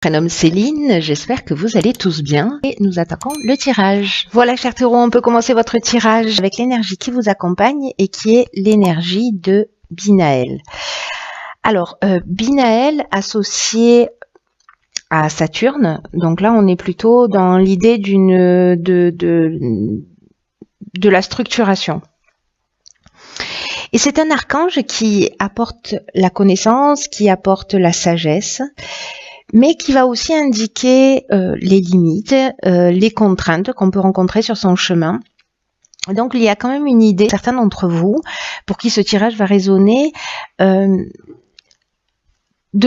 Prénom Céline, j'espère que vous allez tous bien et nous attaquons le tirage. Voilà chers taureaux, on peut commencer votre tirage avec l'énergie qui vous accompagne et qui est l'énergie de Binaël. Alors, Binaël associé à Saturne, donc là on est plutôt dans l'idée de la structuration. Et c'est un archange qui apporte la connaissance, qui apporte la sagesse, mais qui va aussi indiquer les limites, les contraintes qu'on peut rencontrer sur son chemin. Donc il y a quand même une idée, certains d'entre vous, pour qui ce tirage va résonner, de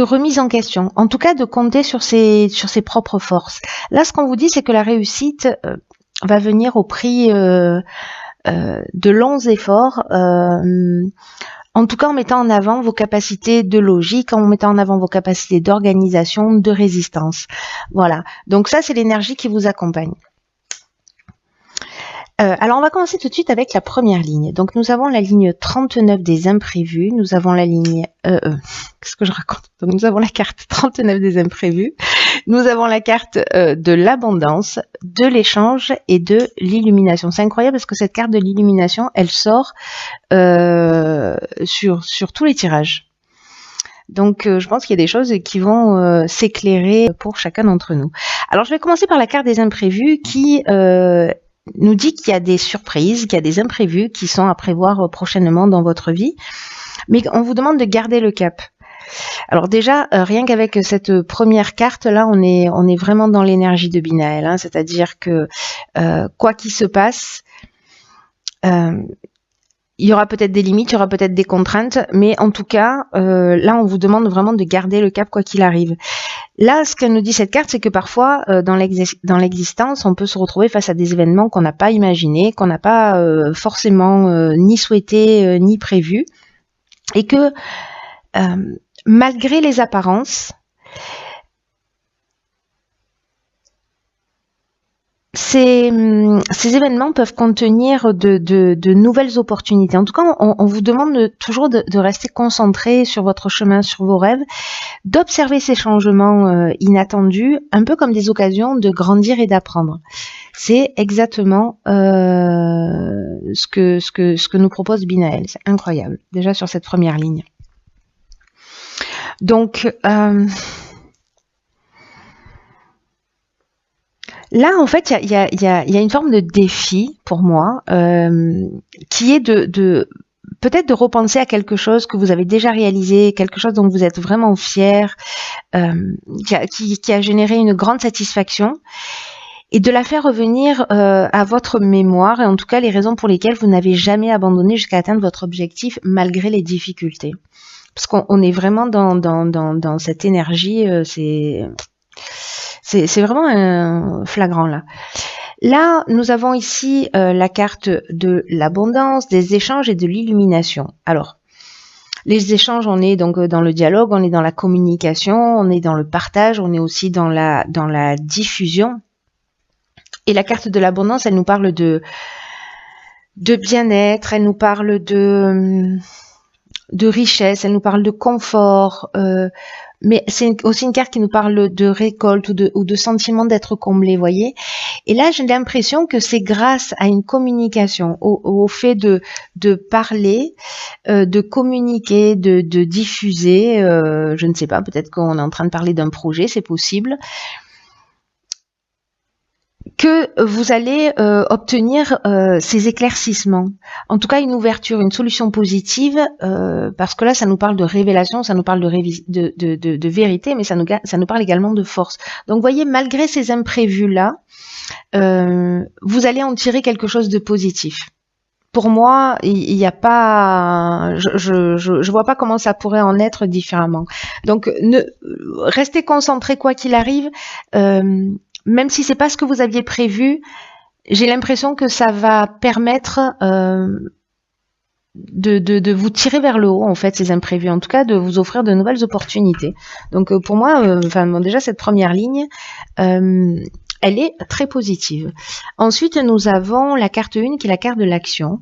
remise en question, en tout cas de compter sur ses propres forces. Là, ce qu'on vous dit, c'est que la réussite va venir au prix de longs efforts, en tout cas en mettant en avant vos capacités de logique, en mettant en avant vos capacités d'organisation, de résistance. Voilà, donc ça c'est l'énergie qui vous accompagne. Alors on va commencer tout de suite avec la première ligne. Donc nous avons la ligne 39 des imprévus, nous avons la ligne... qu'est-ce que je raconte? Donc nous avons la carte 39 des imprévus, nous avons la carte de l'abondance, de l'échange et de l'illumination. C'est incroyable parce que cette carte de l'illumination, elle sort sur tous les tirages. Donc je pense qu'il y a des choses qui vont s'éclairer pour chacun d'entre nous. Alors je vais commencer par la carte des imprévus qui nous dit qu'il y a des surprises, qu'il y a des imprévus qui sont à prévoir prochainement dans votre vie, mais on vous demande de garder le cap. Alors déjà, rien qu'avec cette première carte là, on est vraiment dans l'énergie de Binaël, hein, c'est-à-dire que quoi qu'il se passe, il y aura peut-être des limites, il y aura peut-être des contraintes, mais en tout cas, là, on vous demande vraiment de garder le cap quoi qu'il arrive. Là, ce que nous dit cette carte, c'est que parfois, dans l'existence, on peut se retrouver face à des événements qu'on n'a pas imaginés, qu'on n'a pas forcément ni souhaité, ni prévu, et que malgré les apparences, ces événements peuvent contenir de nouvelles opportunités. En tout cas, on vous demande toujours de rester concentré sur votre chemin, sur vos rêves, d'observer ces changements inattendus, un peu comme des occasions de grandir et d'apprendre. C'est exactement ce que nous propose Binaël. C'est incroyable, déjà sur cette première ligne. Donc... là, en fait, il y a une forme de défi pour moi qui est peut-être de repenser à quelque chose que vous avez déjà réalisé, quelque chose dont vous êtes vraiment fier, qui a généré une grande satisfaction, et de la faire revenir à votre mémoire, et en tout cas les raisons pour lesquelles vous n'avez jamais abandonné jusqu'à atteindre votre objectif malgré les difficultés. Parce qu'on est vraiment dans cette énergie, c'est vraiment flagrant là. Là, nous avons ici la carte de l'abondance, des échanges et de l'illumination. Alors, les échanges, on est donc dans le dialogue, on est dans la communication, on est dans le partage, on est aussi dans la diffusion. Et la carte de l'abondance, elle nous parle de bien-être, elle nous parle de richesse, elle nous parle de confort, mais c'est aussi une carte qui nous parle de récolte ou de sentiment d'être comblé, voyez. Et là, j'ai l'impression que c'est grâce à une communication, au fait de parler, de communiquer, de diffuser, je ne sais pas, peut-être qu'on est en train de parler d'un projet, c'est possible, que vous allez obtenir ces éclaircissements. En tout cas, une ouverture, une solution positive, parce que là, ça nous parle de révélation, ça nous parle de vérité, mais ça nous parle également de force. Donc, vous voyez, malgré ces imprévus-là, vous allez en tirer quelque chose de positif. Pour moi, il n'y a pas, je vois pas comment ça pourrait en être différemment. Donc, restez concentrés quoi qu'il arrive. Même si c'est pas ce que vous aviez prévu, j'ai l'impression que ça va permettre de vous tirer vers le haut, en fait, ces imprévus. En tout cas, de vous offrir de nouvelles opportunités. Donc, pour moi, bon, déjà, cette première ligne, elle est très positive. Ensuite, nous avons la carte 1 qui est la carte de l'action.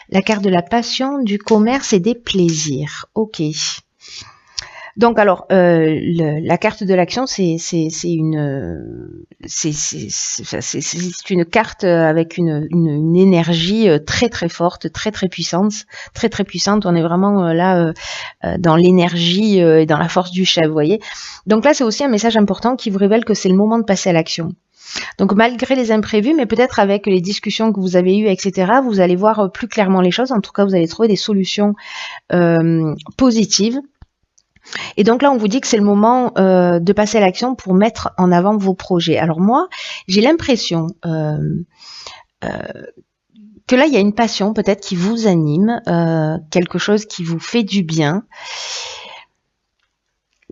La carte de la passion, du commerce et des plaisirs. Ok. Donc alors, la carte de l'action, c'est une carte avec une énergie très très forte, très très puissante, très très puissante. On est vraiment là dans l'énergie et dans la force du chef, vous voyez. Donc là, c'est aussi un message important qui vous révèle que c'est le moment de passer à l'action. Donc malgré les imprévus, mais peut-être avec les discussions que vous avez eues, etc., vous allez voir plus clairement les choses. En tout cas, vous allez trouver des solutions positives. Et donc là, on vous dit que c'est le moment de passer à l'action pour mettre en avant vos projets. Alors moi, j'ai l'impression que là, il y a une passion peut-être qui vous anime, quelque chose qui vous fait du bien,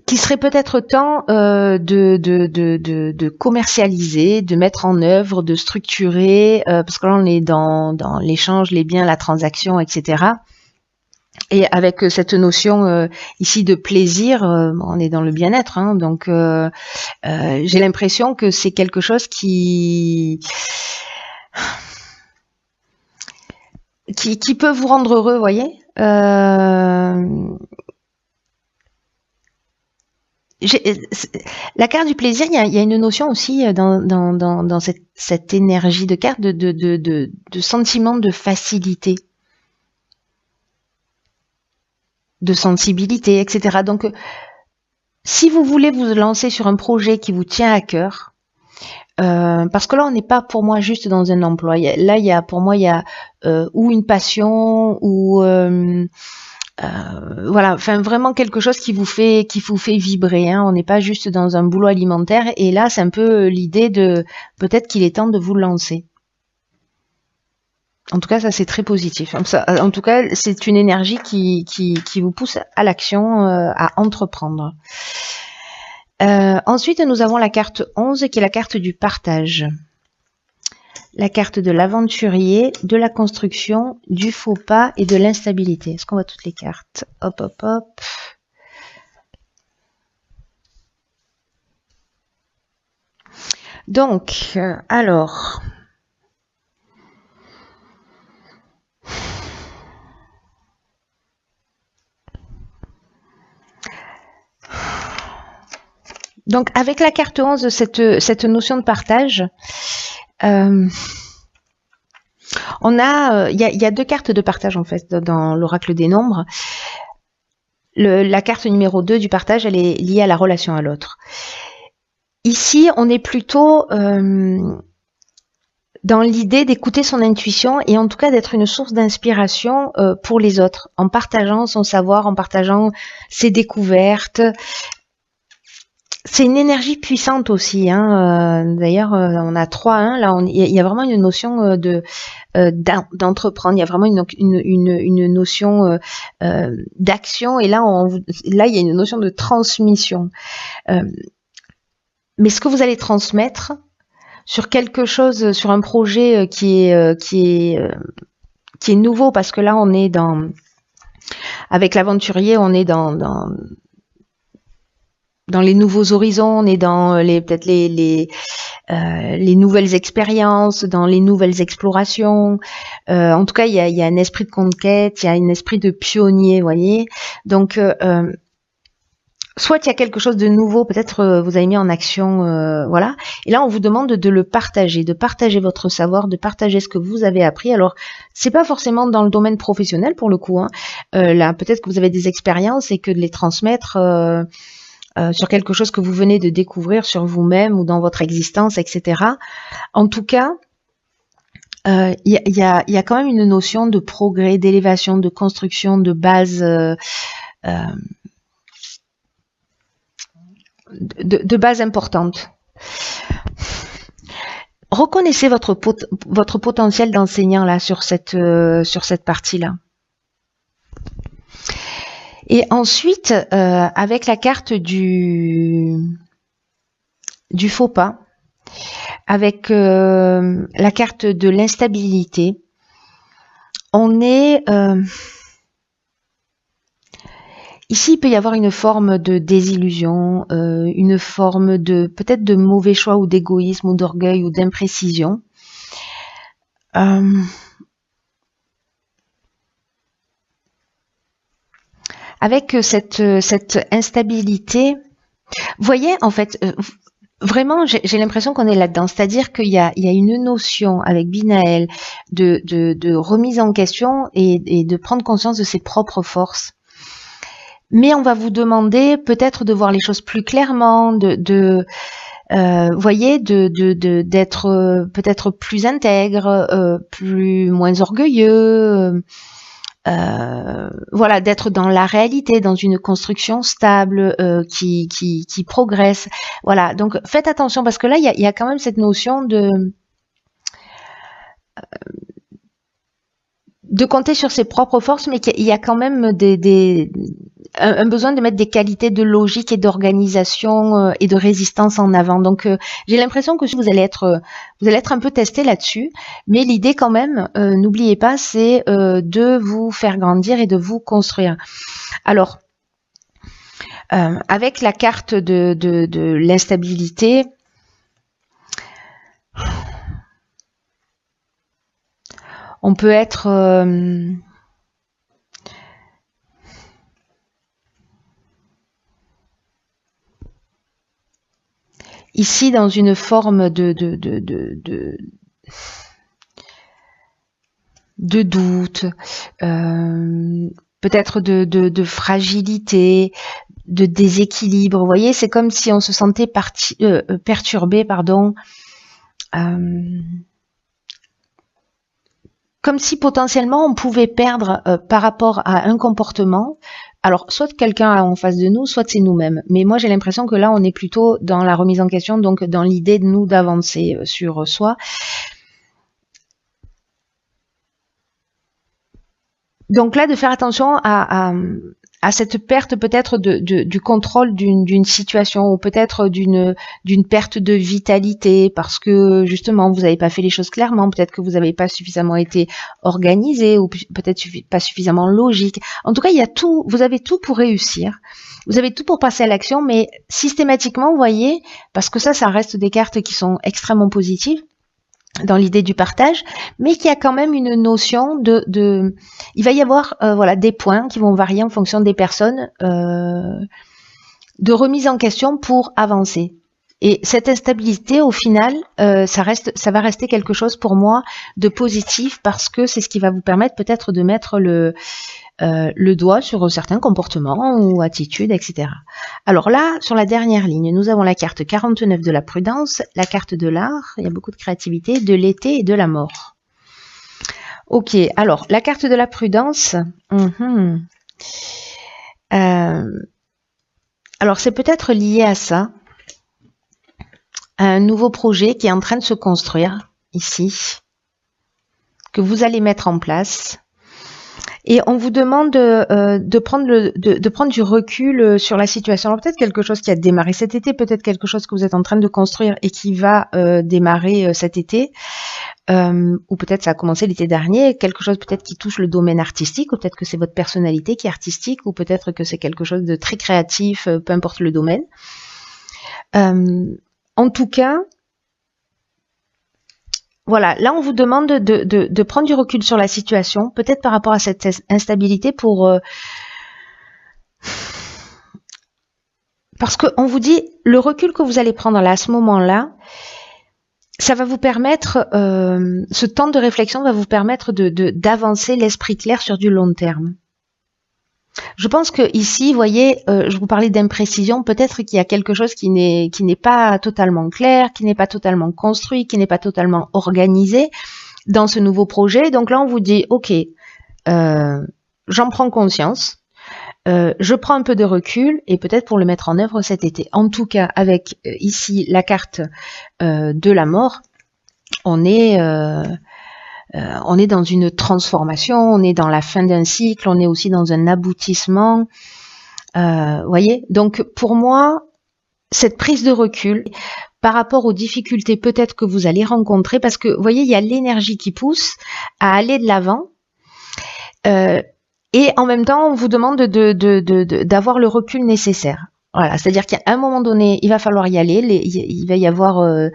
qui serait peut-être temps de commercialiser, de mettre en œuvre, de structurer, parce que là, on est dans l'échange, les biens, la transaction, etc. Et avec cette notion ici de plaisir, on est dans le bien-être, hein, donc j'ai l'impression que c'est quelque chose qui peut vous rendre heureux, vous voyez. La carte du plaisir, il y a une notion aussi dans cette énergie de carte de sentiment de facilité, de sensibilité, etc. Donc, si vous voulez vous lancer sur un projet qui vous tient à cœur, parce que là, on n'est pas pour moi juste dans un emploi. Là, pour moi, il y a ou une passion ou voilà, enfin vraiment quelque chose qui vous fait vibrer. Hein. On n'est pas juste dans un boulot alimentaire. Et là, c'est un peu l'idée de peut-être qu'il est temps de vous lancer. En tout cas, ça c'est très positif. En tout cas, c'est une énergie qui vous pousse à l'action, à entreprendre. Ensuite, nous avons la carte 11 qui est la carte du partage. La carte de l'aventurier, de la construction, du faux pas et de l'instabilité. Est-ce qu'on voit toutes les cartes? Hop, hop, hop. Donc, alors... Donc, avec la carte 11, cette notion de partage, on a, il y a deux cartes de partage en fait dans l'oracle des nombres. La carte numéro 2 du partage, elle est liée à la relation à l'autre. Ici, on est plutôt dans l'idée d'écouter son intuition et en tout cas d'être une source d'inspiration pour les autres, en partageant son savoir, en partageant ses découvertes. C'est une énergie puissante aussi. Hein. D'ailleurs, on a 3-1. Là, il y a vraiment une notion d'entreprendre. Il y a vraiment une notion d'action. Et là, il y a une notion de transmission. Mais ce que vous allez transmettre sur quelque chose, sur un projet qui est nouveau, parce que là, on est avec l'aventurier, on est dans les nouveaux horizons, on est dans peut-être les nouvelles expériences, dans les nouvelles explorations. En tout cas, il y a un esprit de conquête, il y a un esprit de pionnier, vous voyez. Donc, soit il y a quelque chose de nouveau, peut-être vous avez mis en action, voilà. Et là, on vous demande de le partager, de partager votre savoir, de partager ce que vous avez appris. Alors, c'est pas forcément dans le domaine professionnel pour le coup. Hein. Là, peut-être que vous avez des expériences et que de les transmettre. Sur quelque chose que vous venez de découvrir sur vous-même ou dans votre existence, etc. En tout cas, il y a quand même une notion de progrès, d'élévation, de construction, de base, de base importante. Reconnaissez votre potentiel d'enseignant là sur cette partie-là. Et ensuite, avec la carte du faux pas, avec la carte de l'instabilité, on est... ici, il peut y avoir une forme de désillusion, une forme de peut-être de mauvais choix ou d'égoïsme ou d'orgueil ou d'imprécision. avec cette instabilité, vous voyez, en fait, vraiment, j'ai l'impression qu'on est là-dedans. C'est-à-dire qu'il y a une notion avec Binaël de remise en question et de prendre conscience de ses propres forces. Mais on va vous demander peut-être de voir les choses plus clairement, voyez, d'être peut-être plus intègre, moins orgueilleux, voilà, d'être dans la réalité, dans une construction stable qui progresse. Voilà, donc faites attention parce que là, il y a quand même cette notion de compter sur ses propres forces, mais qu'il y a quand même un besoin de mettre des qualités de logique et d'organisation et de résistance en avant. Donc j'ai l'impression que vous allez être un peu testé là-dessus, mais l'idée quand même, n'oubliez pas, c'est de vous faire grandir et de vous construire. Alors avec la carte de l'instabilité, on peut être ici dans une forme de doute, peut-être de fragilité, de déséquilibre. Vous voyez, c'est comme si on se sentait perturbé, pardon. Comme si potentiellement on pouvait perdre par rapport à un comportement. Alors, soit quelqu'un en face de nous, soit c'est nous-mêmes. Mais moi, j'ai l'impression que là, on est plutôt dans la remise en question, donc dans l'idée de nous d'avancer sur soi. Donc là, de faire attention à cette perte peut-être du contrôle d'une situation ou peut-être d'une perte de vitalité parce que justement vous n'avez pas fait les choses clairement, peut-être que vous n'avez pas suffisamment été organisé ou peut-être pas suffisamment logique. En tout cas, il y a tout, vous avez tout pour réussir. Vous avez tout pour passer à l'action, mais systématiquement, vous voyez, parce que ça reste des cartes qui sont extrêmement positives dans l'idée du partage, mais qu'il y a quand même une notion il va y avoir voilà des points qui vont varier en fonction des personnes de remise en question pour avancer. Et cette instabilité, au final, ça va rester quelque chose pour moi de positif parce que c'est ce qui va vous permettre peut-être de mettre le doigt sur certains comportements ou attitudes, etc. Alors là, sur la dernière ligne, nous avons la carte 49 de la prudence, la carte de l'art, il y a beaucoup de créativité, de l'été et de la mort. Ok, alors la carte de la prudence, alors c'est peut-être lié à ça, à un nouveau projet qui est en train de se construire ici, que vous allez mettre en place. Et on vous demande de prendre du recul sur la situation. Alors peut-être quelque chose qui a démarré cet été, peut-être quelque chose que vous êtes en train de construire et qui va démarrer cet été, ou peut-être ça a commencé l'été dernier, quelque chose peut-être qui touche le domaine artistique, ou peut-être que c'est votre personnalité qui est artistique, ou peut-être que c'est quelque chose de très créatif, peu importe le domaine. En tout cas, voilà, là on vous demande de prendre du recul sur la situation, peut-être par rapport à cette instabilité parce qu'on vous dit, le recul que vous allez prendre là, à ce moment-là, ça va vous permettre, ce temps de réflexion va vous permettre d'avancer l'esprit clair sur du long terme. Je pense que ici, vous voyez, je vous parlais d'imprécision, peut-être qu'il y a quelque chose qui n'est pas totalement clair, qui n'est pas totalement construit, qui n'est pas totalement organisé dans ce nouveau projet. Donc là, on vous dit, ok, j'en prends conscience, je prends un peu de recul et peut-être pour le mettre en œuvre cet été. En tout cas, avec ici la carte de la mort, on est dans une transformation, on est dans la fin d'un cycle, on est aussi dans un aboutissement. Voyez, donc pour moi, cette prise de recul par rapport aux difficultés peut-être que vous allez rencontrer, parce que vous voyez, il y a l'énergie qui pousse à aller de l'avant. Et en même temps, on vous demande d'avoir le recul nécessaire. Voilà, c'est-à-dire qu'à un moment donné, il va falloir y aller. Il va y avoir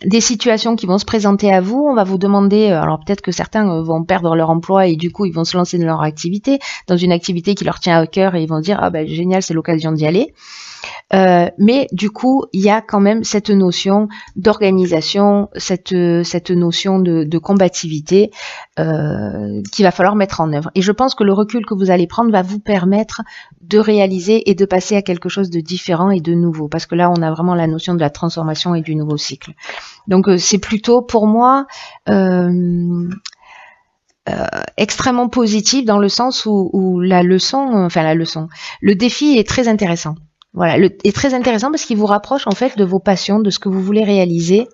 des situations qui vont se présenter à vous. On va vous demander, alors peut-être que certains vont perdre leur emploi et du coup, ils vont se lancer dans leur activité, dans une activité qui leur tient à cœur et ils vont dire, ah ben génial, c'est l'occasion d'y aller. Mais du coup, il y a quand même cette notion d'organisation, cette notion de combativité qu'il va falloir mettre en œuvre. Et je pense que le recul que vous allez prendre va vous permettre de réaliser et de passer à quelque chose de différent et de nouveau. Parce que là, on a vraiment la notion de la transformation et du nouveau cycle. Donc, c'est plutôt pour moi extrêmement positif dans le sens où le défi est très intéressant. Voilà, est très intéressant parce qu'il vous rapproche en fait de vos passions, de ce que vous voulez réaliser.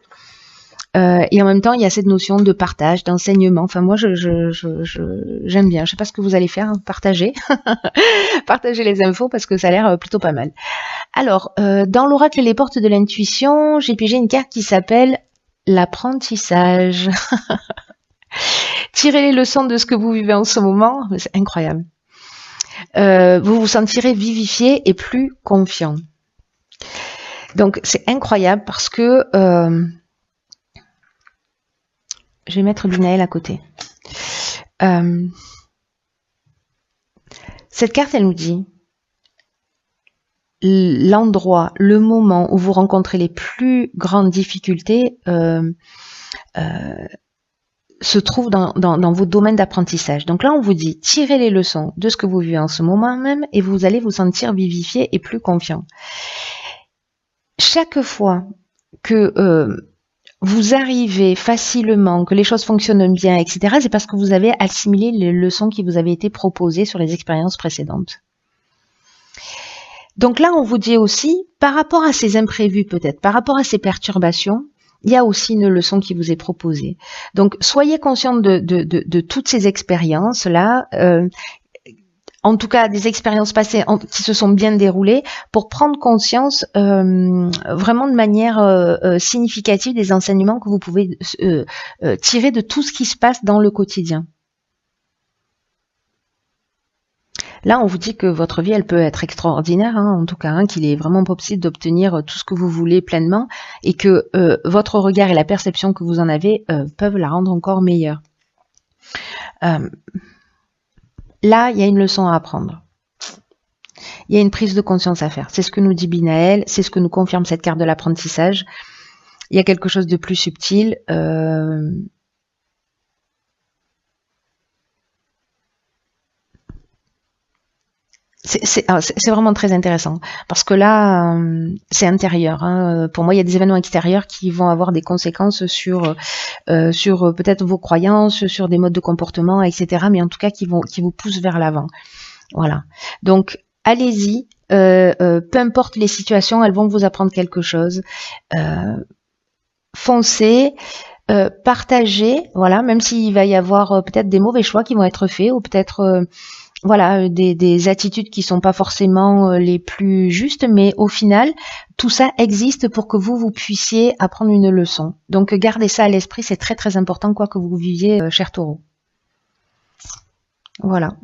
Et en même temps, il y a cette notion de partage, d'enseignement. Enfin, moi, j'aime bien. Je sais pas ce que vous allez faire, hein, partager, partager les infos parce que ça a l'air plutôt pas mal. Alors, dans l'oracle et les portes de l'intuition, j'ai pigé une carte qui s'appelle l'apprentissage. Tirez les leçons de ce que vous vivez en ce moment. C'est incroyable. Vous vous sentirez vivifié et plus confiant. Donc c'est incroyable parce que je vais mettre Binaël à côté. Cette carte, elle nous dit l'endroit, le moment où vous rencontrez les plus grandes difficultés se trouve dans vos domaines d'apprentissage. Donc là, on vous dit, tirez les leçons de ce que vous vivez en ce moment même et vous allez vous sentir vivifié et plus confiant. Chaque fois que vous arrivez facilement, que les choses fonctionnent bien, etc., c'est parce que vous avez assimilé les leçons qui vous avaient été proposées sur les expériences précédentes. Donc là, on vous dit aussi, par rapport à ces imprévus peut-être, par rapport à ces perturbations, il y a aussi une leçon qui vous est proposée. Donc, soyez conscient de toutes ces expériences-là, en tout cas des expériences passées qui se sont bien déroulées, pour prendre conscience vraiment de manière significative des enseignements que vous pouvez tirer de tout ce qui se passe dans le quotidien. Là, on vous dit que votre vie, elle peut être extraordinaire, hein, en tout cas, hein, qu'il est vraiment possible d'obtenir tout ce que vous voulez pleinement et que votre regard et la perception que vous en avez peuvent la rendre encore meilleure. Là, il y a une leçon à apprendre. Il y a une prise de conscience à faire. C'est ce que nous dit Binaël, c'est ce que nous confirme cette carte de l'apprentissage. Il y a quelque chose de plus subtil. C'est vraiment très intéressant parce que là, c'est intérieur. Hein. Pour moi, il y a des événements extérieurs qui vont avoir des conséquences sur peut-être vos croyances, sur des modes de comportement, etc. Mais en tout cas, qui vous poussent vers l'avant. Voilà. Donc, allez-y. Peu importe les situations, elles vont vous apprendre quelque chose. Foncez. Partagez. Voilà. Même s'il va y avoir peut-être des mauvais choix qui vont être faits ou peut-être voilà, des attitudes qui sont pas forcément les plus justes, mais au final, tout ça existe pour que vous puissiez apprendre une leçon. Donc, gardez ça à l'esprit, c'est très très important, quoi que vous viviez, cher Taureau. Voilà.